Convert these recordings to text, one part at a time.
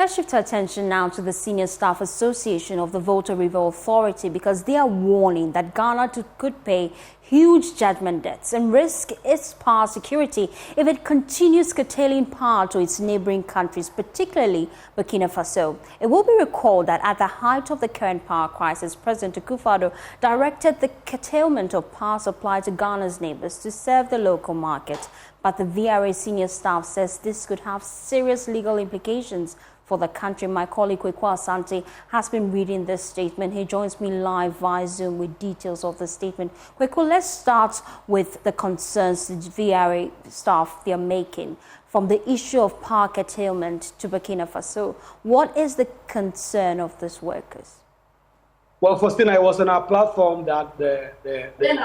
Let's shift our attention now to the Senior Staff Association of the Volta River Authority, because they are warning that Ghana could pay huge judgment debts and risk its power security if it continues curtailing power to its neighbouring countries, particularly Burkina Faso. It will be recalled that at the height of the current power crisis, President Akufo-Addo directed the curtailment of power supply to Ghana's neighbours to serve the local market. But the VRA Senior Staff says this could have serious legal implications for the country. My colleague Kweku Asante has been reading this statement. He joins me live via Zoom with details of the statement. Kweku, let's start with the concerns the VRA staff they are making from the issue of power curtailment to Burkina Faso. What is the concern of these workers? Well, Faustina, it was on our platform that the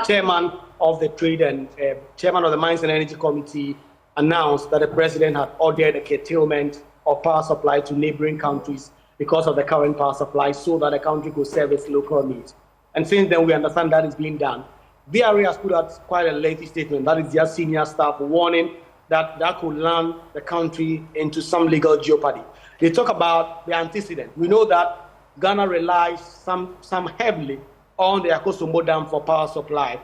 chairman of the Trade and chairman of the Mines and Energy Committee announced that the president had ordered a curtailment of power supply to neighboring countries because of the current power supply, so that the country could serve its local needs. And since then, we understand that is being done. VRA has put out quite a lengthy statement. That is their senior staff warning that could land the country into some legal jeopardy. They talk about the antecedent. We know that Ghana relies some heavily on the Akosombo Dam for power supply.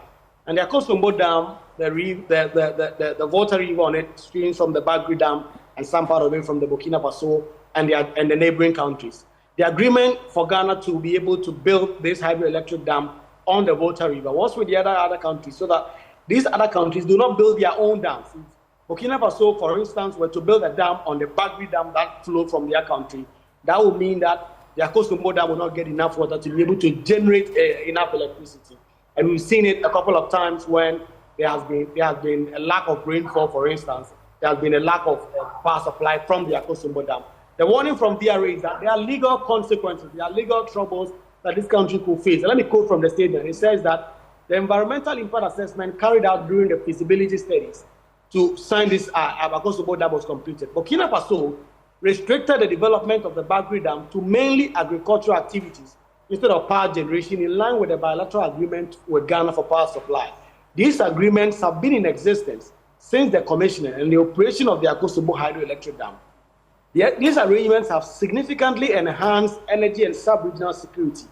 And the Akosombo Dam, the Volta River on it streams from the Bagri Dam and some part of it from the Burkina Faso and the neighboring countries. The agreement for Ghana to be able to build this hydroelectric dam on the Volta River was with the other countries, so that these other countries do not build their own dams. If Burkina Faso, for instance, were to build a dam on the Bagri Dam that flowed from their country, that would mean that the Akosombo Dam will not get enough water to be able to generate enough electricity. And we've seen it a couple of times when there has been a lack of rainfall, for instance. There has been a lack of power supply from the Akosombo Dam. The warning from VRA is that there are legal consequences, there are legal troubles that this country could face. And let me quote from the statement. It says that the environmental impact assessment carried out during the feasibility studies to sign this Akosombo Dam was completed. Burkina Faso restricted the development of the Bagri Dam to mainly agricultural activities instead of power generation, in line with the bilateral agreement with Ghana for power supply. These agreements have been in existence since the commissioning and the operation of the Akosombo hydroelectric dam. These arrangements have significantly enhanced energy and sub-regional security.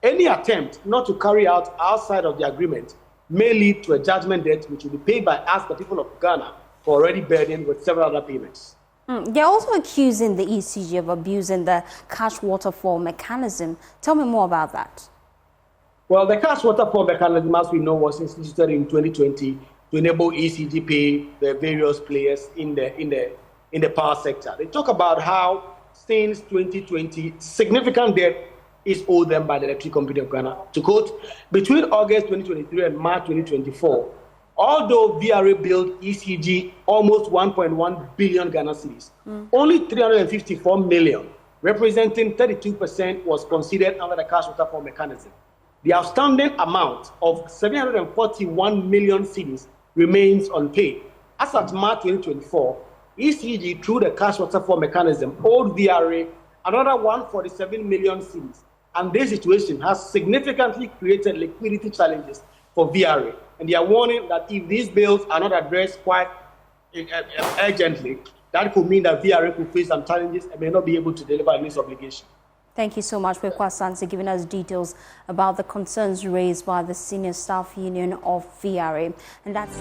Any attempt not to carry out outside of the agreement may lead to a judgment debt which will be paid by us, the people of Ghana, for already burdened with several other payments. They're also accusing the ECG of abusing the cash waterfall mechanism. Tell me more about that. Well, the cash waterfall mechanism, as we know, was instituted in 2020 to enable ECG pay the various players in the power sector. They talk about how since 2020, significant debt is owed them by the Electric Company of Ghana. To quote, between August 2023 and March 2024, although VRA billed ECG almost 1.1 billion Ghana cedis, only 354 million, representing 32%, was considered under the cash waterfall mechanism. The outstanding amount of 741 million cedis remains unpaid. As at March 2024, ECG, through the cash waterfall mechanism, owed VRA another 147 million cedis. And this situation has significantly created liquidity challenges for VRA. And they are warning that if these bills are not addressed quite urgently, that could mean that VRA could face some challenges and may not be able to deliver on this obligation. Thank you so much, Kweku Asante, giving us details about the concerns raised by the Senior Staff Union of VRA. And that's